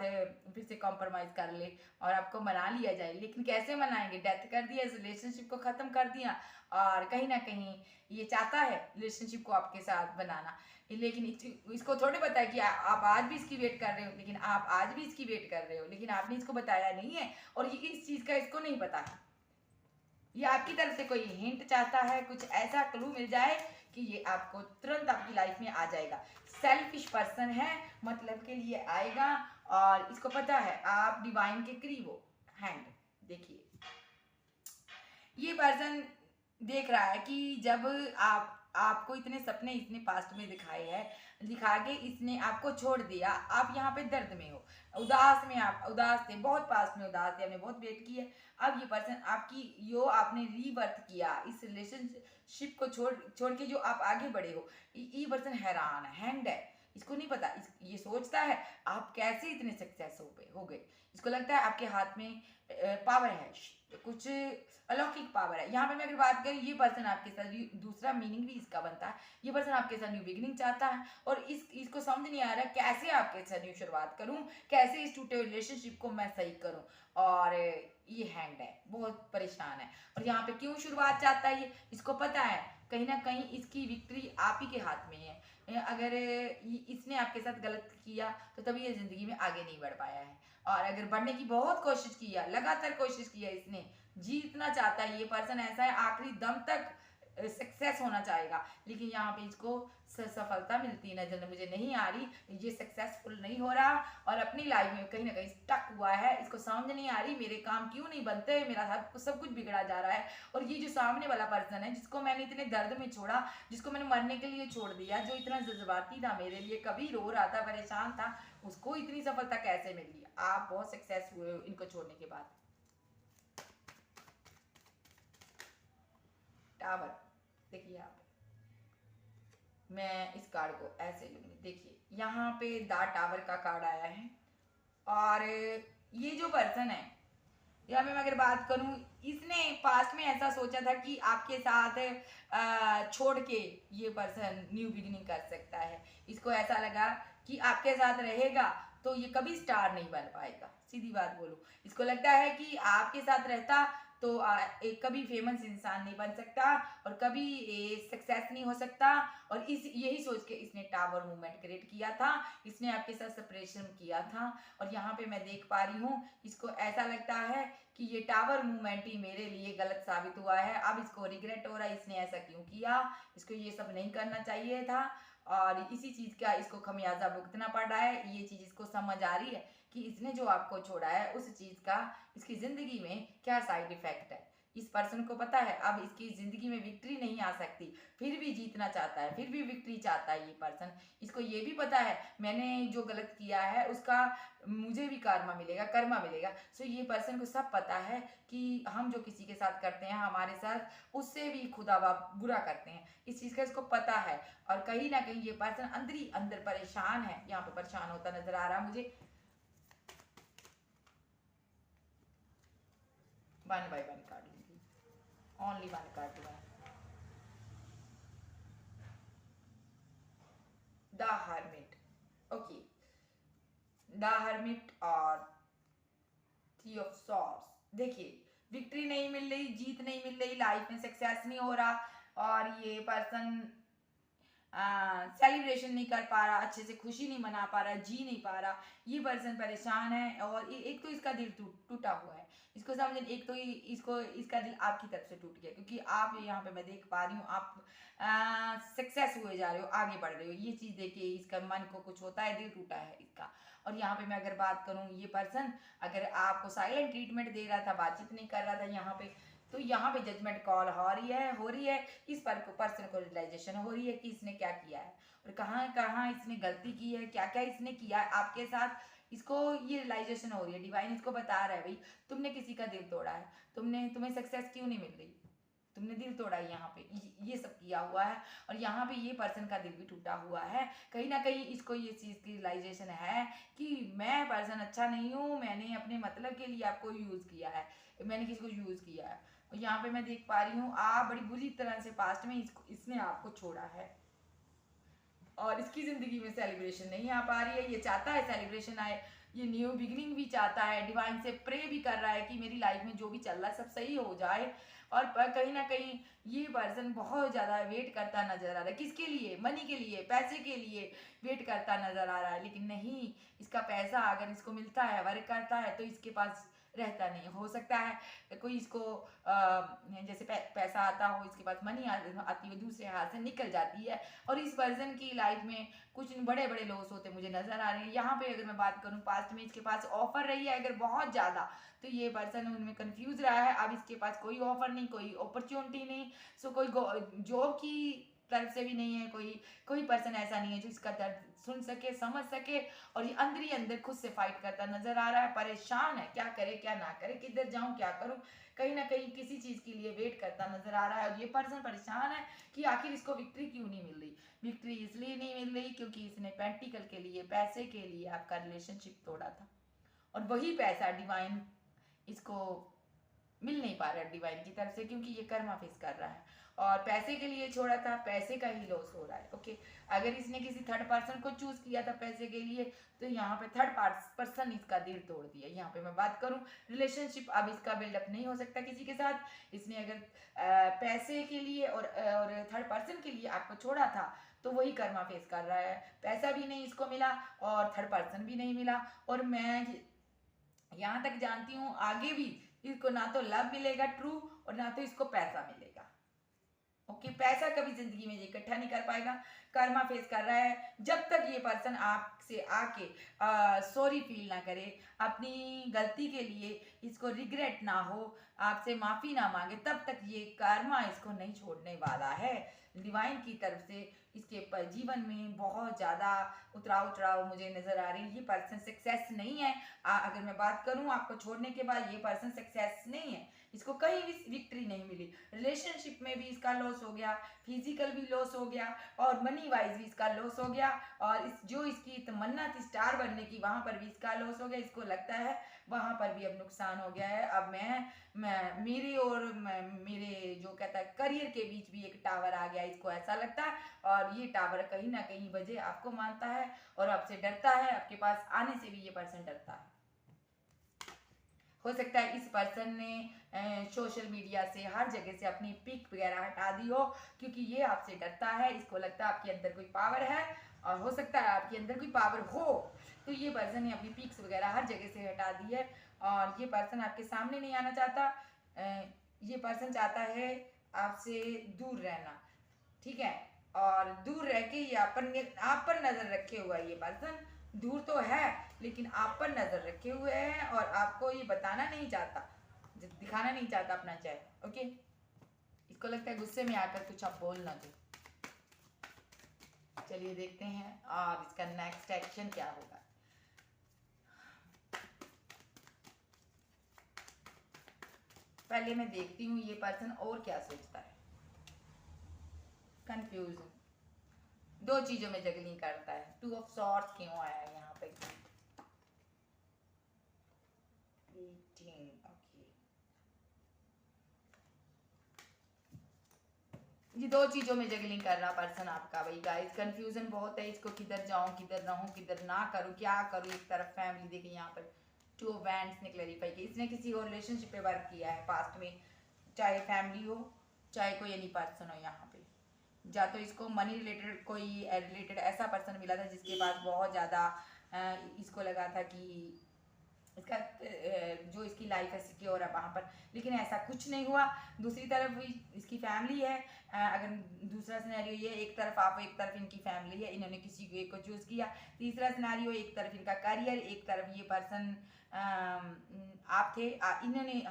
फिर से कॉम्प्रोमाइज़ कर ले और आपको मना लिया जाए। लेकिन कैसे मनाएंगे, डेथ कर दिया, इस रिलेशनशिप को ख़त्म कर दिया, और कहीं ना कहीं ये चाहता है रिलेशनशिप को आपके साथ बनाना। लेकिन इसको थोड़ी पता है कि आप आज भी इसकी वेट कर रहे हो, लेकिन आप आज भी इसकी वेट कर रहे हो, लेकिन आपने इसको बताया नहीं है, और ये इस चीज़ का इसको नहीं पता है। ये आपकी तरफ से कोई हिंट चाहता है, कुछ ऐसा क्लू मिल जाए कि ये आपको तुरंत आपकी लाइफ में आ जाएगा। सेल्फिश पर्सन है, मतलब के लिए आएगा, और इसको पता है आप डिवाइन के करीब हो। हैंड देखिए, ये पर्सन देख रहा है कि जब आपको इतने सपने इसने पास्ट में दिखाए हैं, दिखा के इसने आपको छोड़ दिया, आप यहाँ पे दर्द में हो, उदास में, आप उदास थे, बहुत पास्ट में उदास थे, आपने बहुत वेट की है। अब ये पर्सन आपकी यो आपने रीबर्थ किया, इस रिलेशनशिप को छोड़ छोड़ के जो आप आगे बढ़े हो, ये पर्सन हैरान है, हैंग्ड है। इसको नहीं पता, ये सोचता है आप कैसे इतने सक्सेस हो गए। इसको लगता है आपके हाथ में पावर है, कुछ अलौकिक पावर है। यहाँ पे मैं अगर बात करूँ, ये पर्सन आपके साथ, दूसरा मीनिंग भी इसका बनता है, ये पर्सन आपके साथ न्यू बिगिनिंग चाहता है, और इसको समझ नहीं आ रहा कैसे आपके साथ न्यू शुरुआत करूँ, कैसे इस टूटे रिलेशनशिप को मैं सही करूँ, और ये हैंड है, बहुत परेशान है। और यहाँ पे क्यों शुरुआत चाहता है, ये इसको पता है कहीं ना कहीं इसकी विक्ट्री आप ही के हाथ में है। अगर इसने आपके साथ गलत किया तो तभी ये जिंदगी में आगे नहीं बढ़ पाया है, और अगर बढ़ने की बहुत कोशिश किया, लगातार कोशिश किया, इसने जीतना चाहता है, ये पर्सन ऐसा है आखिरी दम तक सक्सेस होना चाहेगा, लेकिन यहाँ पे इसको सफलता मिलती नजर मुझे नहीं आ रही, ये सक्सेसफुल नहीं हो रहा, और अपनी लाइफ में कहीं ना कहीं स्टक हुआ है। इसको समझ नहीं आ रही मेरे काम क्यों नहीं बनते, मेरा सब कुछ बिगड़ा जा रहा है। और ये जो सामने वाला पर्सन है, जिसको मैंने इतने दर्द में छोड़ा, जिसको मैंने मरने के लिए छोड़ दिया, जो इतना जज्बाती था मेरे लिए, कभी रो रहा था, परेशान था, उसको इतनी सफलता कैसे मिली। आप बहुत सक्सेस हुए इनको छोड़ने के बाद। टावर देखिए, आप, मैं इस कार्ड को ऐसे लूंगी, देखिए यहाँ पे द टावर का कार्ड आया है, और ये जो पर्सन है, या मैं अगर बात करूं, इसने पास्ट में ऐसा सोचा था कि आपके साथ छोड़ के ये पर्सन न्यू बिगिनिंग कर सकता है। इसको ऐसा लगा कि आपके साथ रहेगा तो ये कभी स्टार नहीं बन पाएगा, सीधी बात बोलूं। इसको लगता है कि आपके साथ रहता तो एक कभी फेमस इंसान नहीं बन सकता, और कभी सक्सेस नहीं हो सकता, और इस यही सोच के इसने टावर मूवमेंट क्रिएट किया था, इसने आपके साथ सेपरेशन किया था। और यहाँ पे मैं देख पा रही हूँ, इसको ऐसा लगता है कि ये टावर मूवमेंट ही मेरे लिए गलत साबित हुआ है, अब इसको रिग्रेट हो रहा है, इसने ऐसा क्यों किया, इसको ये सब नहीं करना चाहिए था, और इसी चीज़ का इसको खमियाजा भुगतना पड़ रहा है। ये चीज़ इसको समझ आ रही है कि इसने जो आपको छोड़ा है उस चीज़ का इसकी ज़िंदगी में क्या साइड इफ़ेक्ट है। इस पर्सन को पता है अब इसकी ज़िंदगी में विक्ट्री नहीं आ सकती, फिर भी जीतना चाहता है, फिर भी विक्ट्री चाहता है ये पर्सन। इसको ये भी पता है मैंने जो गलत किया है उसका मुझे भी कर्मा मिलेगा, कर्मा मिलेगा। सो ये पर्सन को सब पता है कि हम जो किसी के साथ करते हैं, हमारे साथ उससे भी खुदा बुरा करते हैं, इस चीज़ का इसको पता है। और कहीं ना कहीं ये पर्सन अंदर ही अंदर परेशान है, यहाँ पे परेशान होता नजर आ रहा मुझे। 1 by 1 कार्ड लूंगी, ओनली 1 कार्ड लूंगा। The hermit, okay, the hermit और 3 ऑफ सॉर्ड्स। देखिए, विक्ट्री नहीं मिल रही, जीत नहीं मिल रही, लाइफ में सक्सेस नहीं हो रहा, और ये पर्सन सेलिब्रेशन नहीं कर पा रहा, अच्छे से खुशी नहीं मना पा रहा, जी नहीं पा रहा। ये पर्सन परेशान है, और एक तो इसका दिल टूटा हुआ है। इसको समझ, एक तो इसको इसका दिल आपकी तरफ से टूट गया, क्योंकि आप यहाँ पे मैं देख पा रही हूँ आप सक्सेस हुए जा रहे हो, आगे बढ़ रहे हो, ये चीज़ देख के इसका मन को कुछ होता है, दिल टूटा है इसका। और यहाँ पे मैं अगर बात करूँ, ये पर्सन अगर आपको साइलेंट ट्रीटमेंट दे रहा था, बातचीत नहीं कर रहा था यहाँ पे, तो यहाँ पे जजमेंट कॉल हो रही है इस पर्सन को रियलाइजेशन हो रही है कि इसने क्या किया है, और कहाँ कहाँ इसने गलती की है, क्या क्या इसने किया है आपके साथ, इसको ये रियलाइजेशन हो रही है। डिवाइन इसको बता रहा है भाई तुमने किसी का दिल तोड़ा है, तुम्हें सक्सेस क्यों नहीं मिल रही, तुमने दिल तोड़ा है, यहाँ पे ये सब किया हुआ है। और यहाँ पे ये पर्सन का दिल भी टूटा हुआ है, कहीं ना कहीं इसको ये चीज़ की रियलाइजेशन है कि मैं पर्सन अच्छा नहीं हूँ, मैंने अपने मतलब के लिए आपको यूज़ किया है, मैंने किसी को यूज़ किया है। और यहाँ पे मैं देख पा रही हूँ आप बड़ी बुरी तरह से पास्ट में इसने आपको छोड़ा है, और इसकी ज़िंदगी में सेलिब्रेशन नहीं आ पा रही है। ये चाहता है सेलिब्रेशन आए, ये न्यू बिगिनिंग भी चाहता है, डिवाइन से प्रे भी कर रहा है कि मेरी लाइफ में जो भी चल रहा है सब सही हो जाए। और कहीं ना कहीं ये पर्सन बहुत ज़्यादा वेट करता नजर आ रहा है। किसके लिए? मनी के लिए, पैसे के लिए वेट करता नजर आ रहा है। लेकिन नहीं, इसका पैसा अगर इसको मिलता है, वर्क करता है, तो इसके पास रहता नहीं। हो सकता है कोई इसको जैसे पैसा आता हो, इसके पास मनी आती हो, दूसरे हाथ से निकल जाती है। और इस पर्सन की लाइफ में कुछ बड़े बड़े लॉस होते मुझे नजर आ रहे हैं। यहाँ पे अगर मैं बात करूँ, पास्ट में इसके पास ऑफर रही है अगर बहुत ज़्यादा, तो ये पर्सन उनमें कंफ्यूज रहा है। अब इसके पास कोई ऑफर नहीं, कोई अपॉर्चुनिटी नहीं, सो कोई जॉब की तरफ से भी नहीं है। कोई पर्सन ऐसा नहीं है जो इसका दर्द सुन सके, समझ सके। और ये अंदर ही अंदर खुद से फाइट करता नजर आ रहा है, परेशान है, क्या करे क्या ना करे, किधर जाऊं क्या करूं। कहीं ना कहीं किसी चीज के लिए वेट करता नजर आ रहा है। और ये पर्सन परेशान है कि आखिर इसको विक्ट्री क्यों नहीं मिल रही। विक्ट्री इसलिए नहीं मिल रही क्योंकि इसने पेंटिकल के लिए, पैसे के लिए आपका रिलेशनशिप तोड़ा था। और वही पैसा डिवाइन इसको मिल नहीं पा रहा है डिवाइन की तरफ से, क्योंकि ये कर्मा फेस कर रहा है। और पैसे के लिए छोड़ा था, पैसे का ही लॉस हो रहा है। ओके, अगर इसने किसी थर्ड पर्सन को चूज किया था पैसे के लिए, तो यहाँ पे थर्ड पर्सन इसका दिल तोड़ दिया। यहाँ पे मैं बात करूँ, रिलेशनशिप अब इसका बिल्डअप नहीं हो सकता किसी के साथ। इसने अगर पैसे के लिए और थर्ड पर्सन के लिए आपको छोड़ा था, तो वही कर्मा फेस कर रहा है। पैसा भी नहीं इसको मिला और थर्ड पर्सन भी नहीं मिला। और मैं यहाँ तक जानती हूँ आगे भी इसको ना तो लव मिलेगा ट्रू, और ना तो इसको पैसा मिलेगा। ओके, पैसा कभी जिंदगी में ये इकट्ठा नहीं कर पाएगा। कर्मा फेस कर रहा है। जब तक ये पर्सन आपसे आके सॉरी फील ना करे, अपनी गलती के लिए इसको रिग्रेट ना हो, आपसे माफी ना मांगे, तब तक ये कर्मा इसको नहीं छोड़ने वाला है। डिवाइन की तरफ से इसके जीवन में बहुत ज़्यादा उतराव चढ़ाव मुझे नज़र आ रही है। ये पर्सन सक्सेस नहीं है। अगर मैं बात करूँ आपको छोड़ने के बाद, ये पर्सन सक्सेस नहीं है। इसको कहीं भी विक्ट्री नहीं मिली। रिलेशनशिप में भी इसका लॉस हो गया, फिजिकल भी लॉस हो गया, और मनी वाइज भी इसका लॉस हो गया। और जो इसकी तमन्ना थी स्टार बनने की, वहाँ पर भी इसका लॉस हो गया। इसको लगता है वहाँ पर भी अब नुकसान हो गया है। अब मैं मेरे और मेरे जो कहता है करियर के बीच भी एक टावर आ गया, इसको ऐसा लगता है। और ये टावर कहीं ना कहीं वजह आपको मानता है और आपसे डरता है। आपके पास आने से भी ये पर्सन डरता है। हो सकता है इस पर्सन ने सोशल मीडिया से, हर जगह से अपनी पिक वगैरह हटा दी हो, क्योंकि ये आपसे डरता है। इसको लगता है आपके अंदर कोई पावर है, और हो सकता है आपके अंदर कोई पावर हो, तो ये पर्सन ने अपनी पिक्स वगैरह हर जगह से हटा दी है। और ये पर्सन आपके सामने नहीं आना चाहता। ये पर्सन चाहता है आपसे दूर रहना, ठीक है। और दूर रह के ये आप पर नजर रखे हुआ है। ये पर्सन दूर तो है, लेकिन आप पर नजर रखे हुए हैं, और आपको ये बताना नहीं चाहता, दिखाना नहीं चाहता अपना चेहरा। ओके, इसको लगता है गुस्से में आकर कुछ आप बोल ना दो। चलिए देखते हैं और इसका नेक्स्ट एक्शन क्या होगा। पहले मैं देखती हूँ ये पर्सन और क्या सोचता है। कंफ्यूजन, दो चीजों में जगलिंग करता है। 2 ऑफ सॉर्ड्स क्यों आया है यहाँ पे? 18, ओके। ये दो चीजों में जगलिंग कर रहा पर्सन आपका। भाई गाइस, कंफ्यूजन बहुत है। इसको किधर जाऊं, किधर रहूं, किधर ना करूं, क्या करूं। एक तरफ फैमिली, देखिए यहाँ पर 2 ऑफ वैंड्स ने क्लैरिफाई किया। इसने किसी और रिलेशनशिप पे वर्क किया है पास्ट में, चाहे फैमिली हो, चाहे कोई एनी पर्सन हो। यहाँ पे या तो इसको मनी रिलेटेड कोई रिलेटेड ऐसा पर्सन मिला था जिसके पास बहुत ज़्यादा इसको लगा था कि इसका जो इसकी लाइफ है सिक्योर है वहाँ पर, लेकिन ऐसा कुछ नहीं हुआ। दूसरी तरफ इसकी फैमिली है। अगर दूसरा सिनेरियो ये, एक तरफ आप, एक तरफ इनकी फैमिली है, इन्होंने किसी को एक को चूज़ किया। तीसरा सिनेरियो, एक तरफ इनका करियर, एक तरफ ये पर्सन आप थे। इन्होंने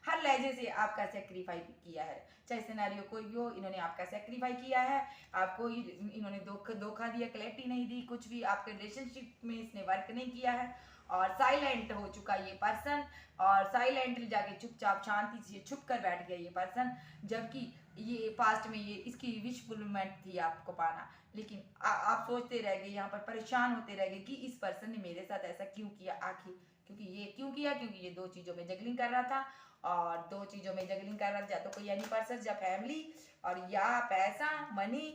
हर लहजे से आपका सेक्रीफाई किया है। चाहे सिनेरियो कोई भी हो, इन्होंने आपका सेक्रीफाई किया है। आपको इन्होंने धोखा दिया, क्लैरिटी नहीं दी, कुछ भी आपके रिलेशनशिप में इसने वर्क नहीं किया है। और साइलेंट हो चुका ये पर्सन, और साइलेंटली जाके चुपचाप शांति से छुप कर बैठ गया ये पर्सन। जबकि ये पास्ट में ये इसकी विश फुलफिलमेंट थी आपको पाना, लेकिन आप सोचते रह गए, यहाँ पर परेशान होते रह गए कि इस पर्सन ने मेरे साथ ऐसा क्यों किया आखिर। क्योंकि ये क्यों किया? क्योंकि ये दो चीज़ों में जगलिंग कर रहा था। और दो चीज़ों में जगलिंग कर रहा था, या तो कोई एनी पर्सन, या फैमिली, और या पैसा, मनी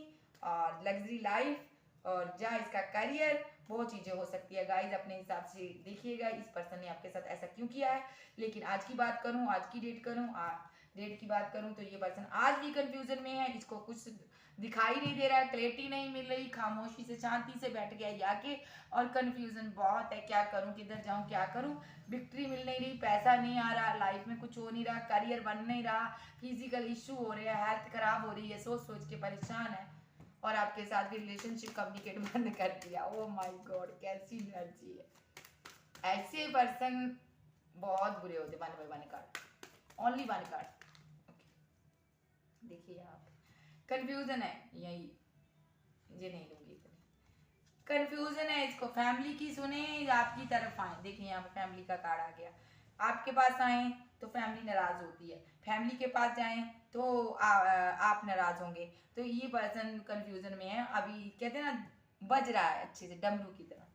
और लग्जरी लाइफ, और जहाँ इसका करियर, बहुत चीज़ें हो सकती है गाइज, अपने हिसाब से देखिएगा इस पर्सन ने आपके साथ ऐसा क्यों किया है। लेकिन आज की बात करूँ, आज की डेट की बात करूँ तो ये पर्सन आज भी कंफ्यूजन में है। इसको कुछ दिखाई नहीं दे रहा है, क्लैरिटी नहीं मिल रही, खामोशी से शांति से बैठ गया जाके, और कंफ्यूजन बहुत है, क्या करूँ, किधर जाऊँ, क्या करूँ। विक्ट्री मिल नहीं रही, पैसा नहीं आ रहा, लाइफ में कुछ हो नहीं रहा, करियर बन नहीं रहा, फिजिकल इशू हो रहे हैं, हेल्थ खराब हो रही है, सोच सोच के परेशान है, और आपके साथ भी रिलेशनशिप कम्युनिकेट बंद कर दिया। ओ माय गॉड, कैसी एनर्जी है। ऐसे पर्सन बहुत बुरे होते। 1 by 1 कार्ड, ओनली 1 कार्ड। देखिए आप, कंफ्यूजन है, यही ये नहीं लूंगी, कंफ्यूजन है इसको। फैमिली की सुने या आपकी तरफ आए, देखिए यहाँ पे फैमिली का कार्ड आ गया। आपके पास आए तो फैमिली नाराज होती है, फैमिली के पास जाएं तो आप नाराज होंगे। तो ये पर्सन कंफ्यूजन में है अभी, कहते हैं ना बज रहा है अच्छे से डमरू की तरह।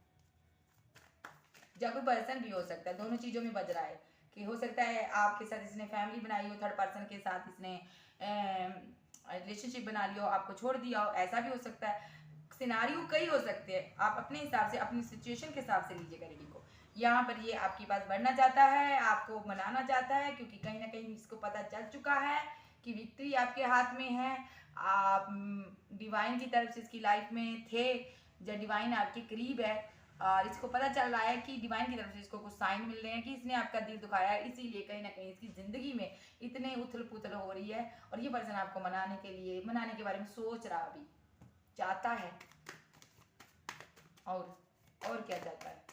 जब कोई पर्सन भी हो सकता है, दोनों चीज़ों में बज रहा है कि हो सकता है आपके साथ इसने फैमिली बनाई हो, थर्ड पर्सन के साथ इसने रिलेशनशिप बना लिया हो, आपको छोड़ दिया हो, ऐसा भी हो सकता है। सिनारियो कई हो सकते हैं, आप अपने हिसाब से, अपनी सिचुएशन के हिसाब से लीजिएगा रीडिंग को। यहाँ पर ये आपके पास बढ़ना चाहता है, आपको मनाना चाहता है, क्योंकि कहीं ना कहीं इसको पता चल चुका है कि विक्ट्री आपके हाथ में है। आप डिवाइन की तरफ से इसकी लाइफ में थे, जब डिवाइन आपके करीब है, और इसको पता चल रहा है कि डिवाइन की तरफ से इसको कुछ साइन मिल रहे हैं कि इसने आपका दिल दुखाया है, इसीलिए कहीं ना कहीं इसकी ज़िंदगी में इतने उथल पुथल हो रही है। और ये पर्सन आपको मनाने के बारे में सोच रहा, अभी चाहता है। और क्या चाहता है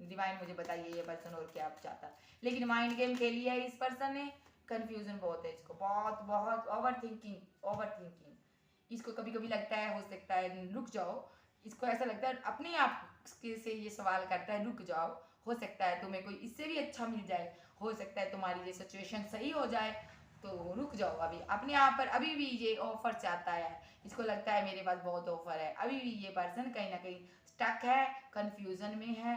डिवाइन, मुझे बताइए ये पर्सन और क्या आप चाहता है। लेकिन माइंड गेम खेली है इस पर्सन ने, कंफ्यूजन बहुत है इसको, बहुत बहुत ओवर थिंकिंग। इसको कभी कभी लगता है, हो सकता है रुक जाओ, इसको ऐसा लगता है अपने आप से ये सवाल करता है, रुक जाओ, हो सकता है तुम्हें कोई इससे भी अच्छा मिल जाए, हो सकता है तुम्हारी ये सिचुएशन सही हो जाए, तो रुक जाओ। अभी अपने आप पर अभी भी ये ऑफर चाहता है, इसको लगता है मेरे पास बहुत ऑफर है। अभी भी ये पर्सन कहीं ना कहीं स्टक है, कंफ्यूजन में है।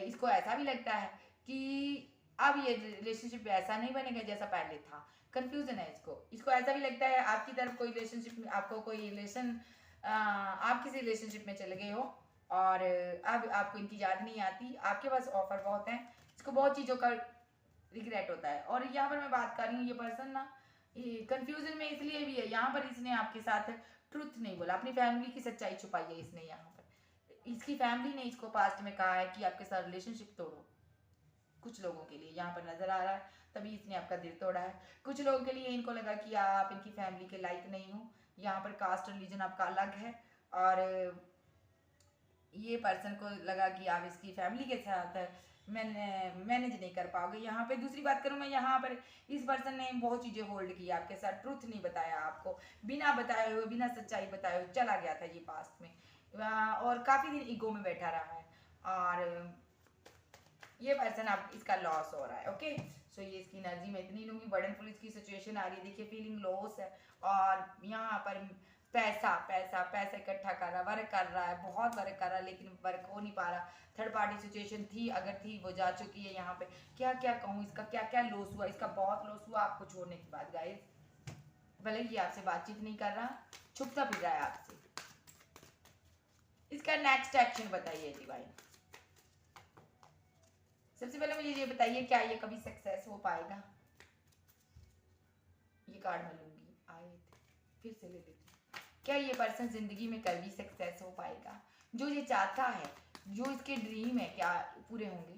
इसको ऐसा भी लगता है कि अब ये रिलेशनशिप ऐसा नहीं बनेगा जैसा पहले था, कंफ्यूजन है इसको ऐसा भी लगता है आपकी तरफ कोई रिलेशनशिप में, आपको कोई रिलेशन, आप किसी रिलेशनशिप में चले गए हो और अब आपको इनकी याद नहीं आती, आपके पास ऑफर बहुत हैं, इसको बहुत चीज़ों का रिग्रेट होता है। और यहाँ पर मैं बात कर रही हूँ, ये पर्सन ना कंफ्यूजन में इसलिए भी है, यहाँ पर इसने आपके साथ ट्रुथ नहीं बोला, अपनी फैमिली की सच्चाई छुपाई है इसने। यहाँ पर इसकी फैमिली ने इसको पास्ट में कहा है कि आपके साथ रिलेशनशिप तोड़ो, कुछ लोगों के लिए यहाँ पर नजर आ रहा है, तभी इसने आपका दिल तोड़ा है। कुछ लोगों के लिए इनको लगा कि आप इनकी फैमिली के लायक नहीं हो, यहाँ पर कास्ट रिलीजन आपका अलग है, और ये पर्सन को लगा कि आप इसकी फैमिली के साथ मैनेज नहीं कर पाओगे। यहाँ पे दूसरी बात करूँ मैं, यहाँ पर इस पर्सन ने बहुत चीज़ें होल्ड की आपके साथ, ट्रुथ नहीं बताया आपको, बिना बताए हुए, बिना सच्चाई बताए हुए चला गया था ये पास्ट में, और काफ़ी दिन ईगो में बैठा रहा है, और ये पर्सन आप इसका लॉस हो रहा है। ओके, सो ये इसकी एनर्जी में इतनी लूंगी। बर्डनफुल इसकी सिचुएशन आ रही है, देखिए फीलिंग लॉस है, और यहाँ पर पैसा इकट्ठा कर रहा है, वर्क कर रहा है, बहुत वर्क कर रहा है, लेकिन वर्क हो नहीं पा रहा। थर्ड पार्टी सिचुएशन थी, अगर थी वो जा चुकी है। यहाँ पे क्या क्या कहूँ, इसका क्या क्या लॉस हुआ, इसका बहुत लॉस हुआ आपको छोड़ने के बाद गाइस। भले ये आपसे बातचीत नहीं कर रहा, छुपता फिर रहा है आपसे। इसका नेक्स्ट एक्शन बताइए डिवाइन। सबसे पहले मुझे ये बताइए, क्या ये कभी सक्सेस हो पाएगा? ये कार्ड मैं लूंगी, आए थे फिर से ले लेती। क्या ये पर्सन जिंदगी में कभी सक्सेस हो पाएगा? जो ये चाहता है, जो इसके ड्रीम है, क्या पूरे होंगे?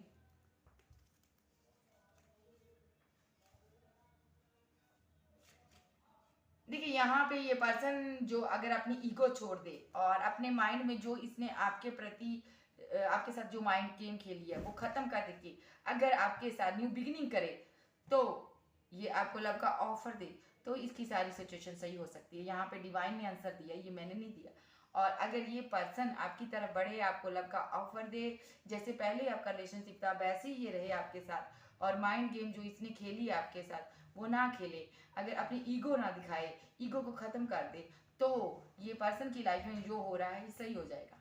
देखिए यहाँ पे ये पर्सन जो अगर अपनी ईगो छोड़ दे और अपने माइंड में जो इसने आपके प्रति आपके साथ जो माइंड गेम खेली है वो खत्म कर देगी, अगर आपके साथ न्यू बिगिनिंग करे, तो ये आपको लव का ऑफर दे, तो इसकी सारी सिचुएशन सही हो सकती है। यहाँ पे डिवाइन ने आंसर दिया, ये मैंने नहीं दिया। और अगर ये पर्सन आपकी तरफ बढ़े, आपको लव का ऑफर दे, जैसे पहले आपका रिलेशनशिप था वैसे ही ये रहे आपके साथ, और माइंड गेम जो इसने खेली है आपके साथ वो ना खेले, अगर अपनी ईगो ना दिखाए, ईगो को खत्म कर दे, तो ये पर्सन की लाइफ में जो हो रहा है ये सही हो जाएगा।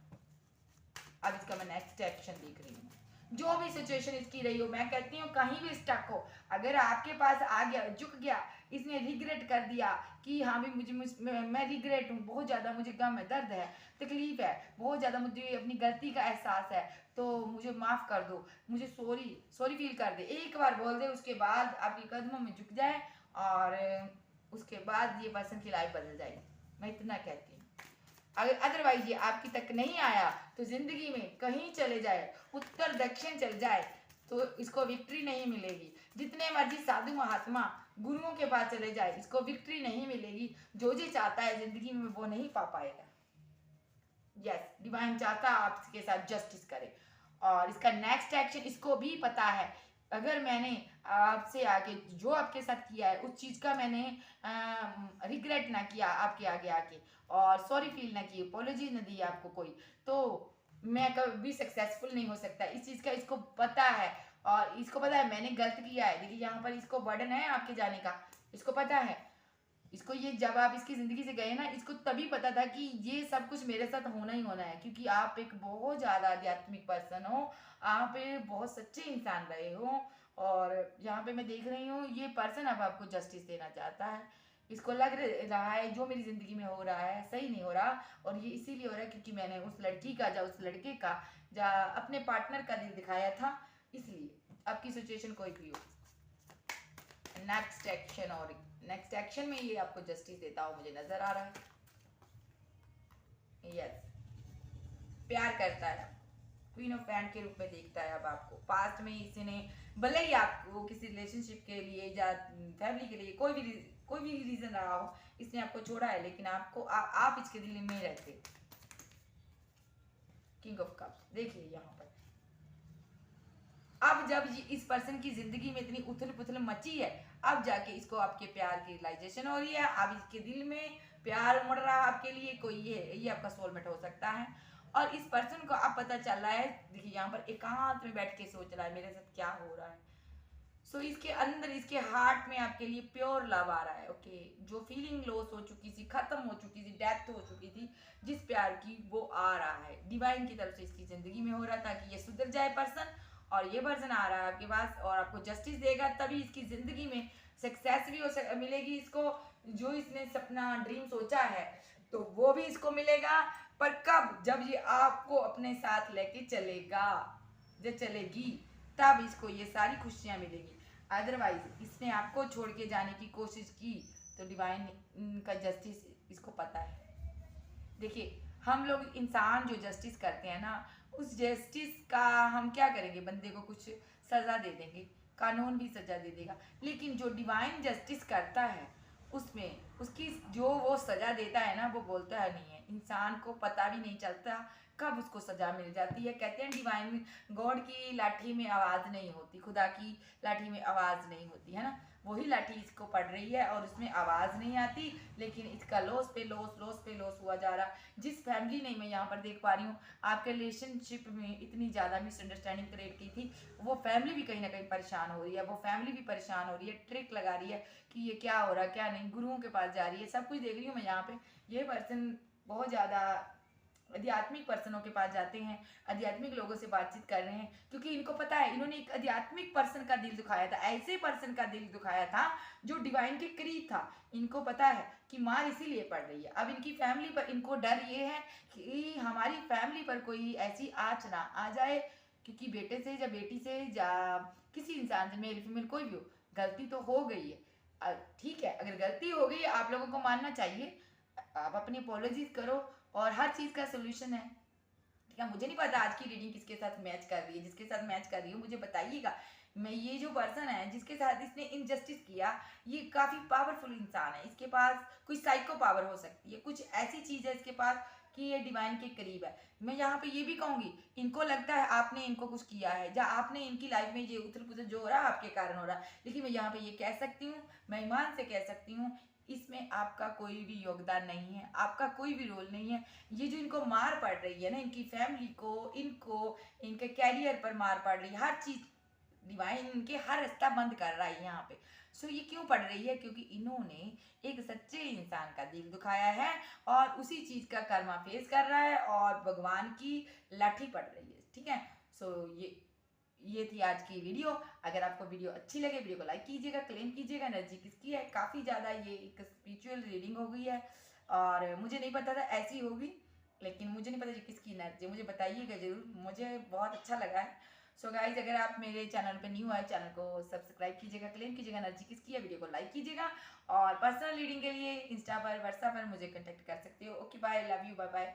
अब इसका मैं नेक्स्ट एक्शन देख रही हूँ। जो भी सिचुएशन इसकी रही हो, मैं कहती हूँ कहीं भी स्टक हो, अगर आपके पास आ गया, झुक गया, इसने रिग्रेट कर दिया कि हाँ भी मैं रिग्रेट हूँ, बहुत ज़्यादा मुझे गम है, दर्द है, तकलीफ है, बहुत ज़्यादा मुझे अपनी गलती का एहसास है, तो मुझे माफ़ कर दो, मुझे सॉरी सॉरी फील कर दे, एक बार बोल दे, उसके बाद आपके कदमों में झुक जाए और उसके बाद ये पर्सन की लाइफ बदल जाएगी। मैं इतना कहती हूँ। अगर अदरवाइज ये आपकी तक नहीं आया तो जिंदगी में कहीं चले जाए, उत्तर दक्षिण चल जाए, तो इसको विक्ट्री नहीं मिलेगी। जितने मर्जी साधु महात्मा गुरुओं के पास चले जाए, इसको विक्ट्री नहीं मिलेगी। जो जी चाहता है जिंदगी में वो नहीं पा पाएगा। यस, डिवाइन चाहता है आपके साथ जस्टिस करे, और इसका नेक्स्ट एक्शन इसको भी पता है। अगर मैंने आपसे आगे जो आपके साथ किया है उस चीज़ का मैंने रिग्रेट ना किया आपके आगे आके, और सॉरी फील ना की, अपॉलॉजी ना दी आपको कोई, तो मैं कभी सक्सेसफुल नहीं हो सकता। इस चीज़ का इसको पता है, और इसको पता है मैंने गलत किया है। देखिए यहाँ पर इसको बर्डन है आपके जाने का, इसको पता है। इसको ये जब आप इसकी ज़िंदगी से गए ना, इसको तभी पता था कि ये सब कुछ मेरे साथ होना ही होना है, क्योंकि आप एक बहुत ज़्यादा आध्यात्मिक पर्सन हो, आप एक बहुत सच्चे इंसान रहे हो, और यहाँ पे मैं देख रही हूँ ये पर्सन अब आपको जस्टिस देना चाहता है। इसको लग रहा है जो मेरी ज़िंदगी में हो रहा है सही नहीं हो रहा, और ये इसीलिए हो रहा है क्योंकि मैंने उस लड़की का या उस लड़के का या अपने पार्टनर का दिल दिखाया था, इसलिए। आपकी सिचुएशन कोई भी हो, नेक्स्ट एक्शन, और नेक्स्ट एक्शन में ये आपको जस्टिस देता हो मुझे नजर आ रहा है। यस, प्यार करता है, क्वीन ऑफ पैंट के रूप में देखता है अब आपको। पास्ट में इसने भले ही आपको किसी रिलेशनशिप के लिए या फैमिली के लिए कोई भी रीजन रहा हो, इसने आपको छोड़ा है, लेकिन आपको आप इसके दिल में रहते। किंग ऑफ कप्स देखिए यहाँ पर, अब जब इस पर्सन की जिंदगी में इतनी उथल पुथल मची है, अब जाके इसको आपके प्यार की रियलाइजेशन हो रही है। अब इसके दिल में प्यार उमड़ रहा है आपके लिए, कोई ये आपका सोलमेट हो सकता है। और इस पर्सन को अब पता चल रहा है, देखिए यहाँ पर एकांत में बैठ के सोच रहा है मेरे साथ क्या हो रहा है। सो इसके अंदर, इसके हार्ट में आपके लिए प्योर लव आ रहा है। ओके, जो फीलिंग लॉस हो चुकी थी, खत्म हो चुकी थी, डेथ हो चुकी थी जिस प्यार की, वो आ रहा है डिवाइन की तरफ से इसकी जिंदगी में हो रहा था कि ये सुधर जाए पर्सन, और ये पर्सन आ रहा है आपके पास और आपको जस्टिस देगा। तभी इसकी जिंदगी में सक्सेस भी मिलेगी इसको, जो इसने सपना ड्रीम सोचा है तो वो भी इसको मिलेगा। पर कब? जब ये आपको अपने साथ लेके चलेगा, जब चलेगी, तब इसको ये सारी खुशियां मिलेगी। अदरवाइज इसने आपको छोड़ के जाने की कोशिश की तो डिवाइन का जस्टिस इसको पता है। देखिए हम लोग इंसान जो जस्टिस करते हैं ना, उस जस्टिस का हम क्या करेंगे, बंदे को कुछ सज़ा दे देंगे, कानून भी सज़ा दे देगा। लेकिन जो डिवाइन जस्टिस करता है उसमें उसकी जो वो सज़ा देता है ना, वो बोलता है नहीं है, इंसान को पता भी नहीं चलता कब उसको सज़ा मिल जाती है। कहते हैं डिवाइन गॉड की लाठी में आवाज़ नहीं होती, खुदा की लाठी में आवाज़ नहीं होती, है ना। वही लाठी इसको पड़ रही है और उसमें आवाज़ नहीं आती, लेकिन इसका लॉस पे लॉस, लॉस पे लॉस हुआ जा रहा। जिस फैमिली ने, मैं यहाँ पर देख पा रही हूँ आपके रिलेशनशिप में इतनी ज़्यादा मिसअंडरस्टैंडिंग क्रिएट की थी, वो फैमिली भी कहीं ना कहीं परेशान हो रही है, वो फैमिली भी परेशान हो रही है, ट्रिक लगा रही है कि ये क्या हो रहा है क्या नहीं, गुरुओं के पास जा रही है, सब कुछ देख रही हूँ मैं यहाँ पे। ये पर्सन बहुत ज़्यादा आध्यात्मिक पर्सनों के पास जाते हैं, आध्यात्मिक लोगों से बातचीत कर रहे हैं, क्योंकि इनको पता है इन्होंने एक आध्यात्मिक पर्सन का दिल दुखाया था, ऐसे पर्सन का दिल दुखाया था जो डिवाइन के करीब था। इनको पता है कि मार इसीलिए पड़ रही है। अब इनकी फैमिली पर इनको डर ये है कि हमारी फैमिली पर कोई ऐसी आँच ना आ जाए, क्योंकि बेटे से या बेटी से या किसी इंसान से, मेल फीमेल कोई भी हो, गलती तो हो गई है। ठीक है, अगर गलती हो गई आप लोगों को मानना चाहिए, आप अपनी अपोलॉजीज करो और हर चीज़ का सोल्यूशन है। ठीक है, मुझे नहीं पता आज की रीडिंग किसके साथ मैच कर रही है, जिसके साथ मैच कर रही हूँ मुझे बताइएगा। मैं ये जो पर्सन है जिसके साथ इसने इनजस्टिस किया, ये काफ़ी पावरफुल इंसान है, इसके पास कोई साइको पावर हो सकती है, कुछ ऐसी चीज़ है इसके पास कि ये डिवाइन के करीब है। मैं यहाँ पे ये भी कहूँगी, इनको लगता है आपने इनको कुछ किया है या आपने इनकी लाइफ में ये उथल पुथल जो हो रहा है आपके कारण हो रहा है, लेकिन मैं यहाँ पे ये कह सकती हूँ, मैं ईमान से कह सकती हूँ, इसमें आपका कोई भी योगदान नहीं है, आपका कोई भी रोल नहीं है। ये जो इनको मार पड़ रही है ना, इनकी फैमिली को, इनको, इनके कैरियर पर मार पड़ रही है, हर चीज़ डिवाइन इनके हर रास्ता बंद कर रहा है यहाँ पे। सो ये क्यों पड़ रही है? क्योंकि इन्होंने एक सच्चे इंसान का दिल दुखाया है और उसी चीज़ का कर्मा फेस कर रहा है और भगवान की लाठी पड़ रही है। ठीक है, सो ये ये थी आज की वीडियो। अगर आपको वीडियो अच्छी लगे वीडियो को लाइक कीजिएगा, क्लेम कीजिएगा। एनर्जी किसकी है? काफ़ी ज़्यादा ये एक स्पिरिचुअल रीडिंग हो गई है और मुझे नहीं पता था ऐसी होगी, लेकिन मुझे नहीं पता जी किसकी एनर्जी, मुझे बताइएगा ज़रूर, मुझे बहुत अच्छा लगा है। सो गाइज, अगर आप मेरे चैनल पे न्यू आए चैनल को सब्सक्राइब कीजिएगा, क्लेम कीजिएगा एनर्जी किसकी है, वीडियो को लाइक कीजिएगा और पर्सनल रीडिंग के लिए इंस्टा पर व्हाट्सएप पर मुझे कॉन्टैक्ट कर सकते हो। Okay bye, love you, bye bye.